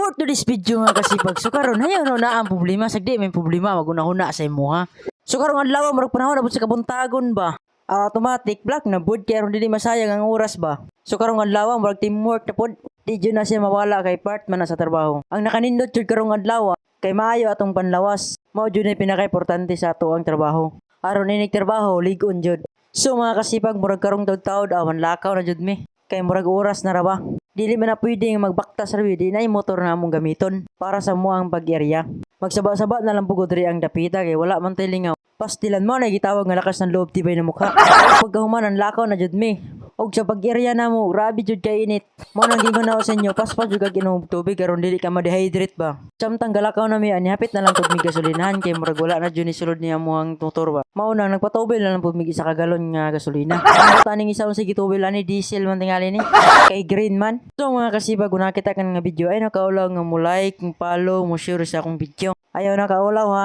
For today's video nga kasipag, so karon hayaw na ang problema, sagdi may problema magunahuna sa imo ha. So karon adlaw murag panahon abot sa kabuntagon ba. Automatic black na bud kay aron dili masayang ang oras ba. So karong adlaw murag teamwork na pod, di jud na siya mawala kay part man na sa trabaho. Ang nakanindot jud karong adlaw kay maayo atong panlawas. Mao jud na pinaka-importante sa ato ang trabaho. Aron inig trabaho lig-on jud. So mga kasipag murag karong taud-taud awan lakaw na jud mi. Kay murag oras na ra ba. Dili man na pwedeng magbaktas ra di na motor na among gamiton para sa muang pag-area. Magsaba-saba na lang pugod diri ang dapita kay wala man tay lingaw. Pastilan mo na gitawag nga lakas ng loob tibay na mukha. Pagkahuman ang lakaw na jud mi. Og sa pag-area na mo, grabe jud kay init. Mo nang gingon na sa inyo, paspas jud kag inom tubig karon dili ka ma-dehydrate ba. Samtang galakaw na mi ani hapit na lang pud mi gasolinahan kay murag wala na jud ni sulod niya muang motor ba. Mao nang nagpatubil na lang pud mi isa ka galon nga gasolina. Ang taning isa sa gitubil ani diesel man tingali ni. Kay green man. So mga kasipag kung nakita kan nga video ay nakaulaw nga mo like, mo follow, mo share sa akong video. Ayaw na kaulaw ha.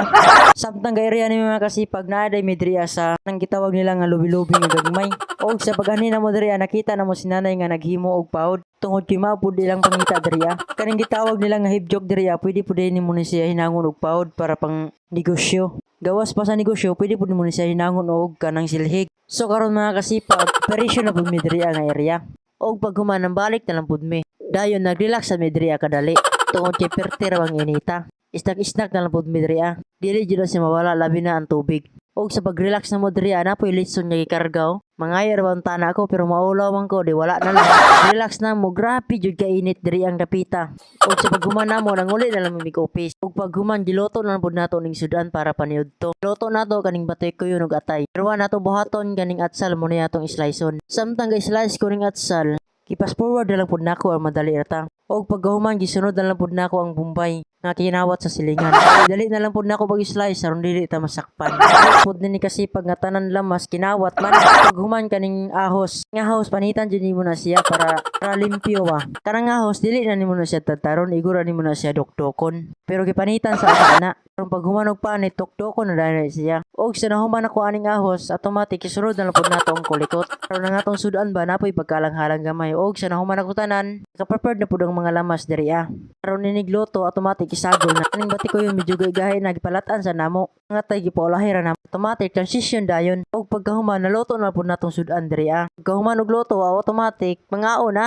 Samtang ga-area ni mga kasipag na aday medriya sa nang gitawag nila nga lubi-lubi nga gagmay. Og sa pagani na mo diriya nakita na mo si nanay nga naghimo og paod tungod kay mapud ilang pangita diriya. Kaning gitawag nila nga hibjok diriya, pwede pud ni mo ni siya hinangon og paod para pang negosyo. Gawas pa sa negosyo, pwede pud mo ni siya hinangon og kanang silhig. So karon mga kasipag, operasyon na pud mi diriya nga area. Og pag humanang balik na lang pud mi. Dayon nag-relax sa mi diriya kadali tungod kay perti ra ang inita. Isnak-isnak na lang pud mi diriya. Dili jud siya mawala labi na ang tubig. Og sa pag-relax na mo diriya na po'y litson nga gikargaw. Mangayar ba ang tana ko pero maulaw man ko di wala na lang. Relax na mo, grabe jud ka init diri ang dapita. Og sa paghuman na mo nanguli na lang mi office. Og paghuman giloto na pud nato ning sudan para paniud to. Loto nato kaning batoy ko yun og atay. Pero nato buhaton kaning atsal mo ni atong sliceon. Samtang ga-slice ko ning atsal, kipas forward na lang pud nako ang madali rata. Og paghuman gisunod na lang pud nako ang bumbay nga kinawat sa silingan. Dali na lang pud nako pag-slice aron dili ta masakpan. Pud ni kasipag nga tanan lamas kinawat man paghuman kaning ahos. Nga ahos panitan jud nimo na siya para limpyo ba. Kanang ahos dili na nimo na siya tataron, igura nimo na siya dokdokon. Pero gipanitan sa ana aron paghuman og panit dokdokon na dali siya. Og sa nahuman ako aning ahos, automatic isunod na lang pud nato ang kulikot. Aron nga atong sudan ba napoy pagkalang-halang gamay. Og sa nahuman ako tanan, ka-prepared na pud ang mga lamas diri aron ninigluto automatic isagol na kaning bati ko yun medyo gahay nagpalatan sa namo nga tay gipaulahi ra na automatic transition dayon og pagkahuman naluto na pud natong sudan diri pagkahuman og luto automatic mangaon na.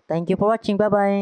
Thank you for watching, bye bye.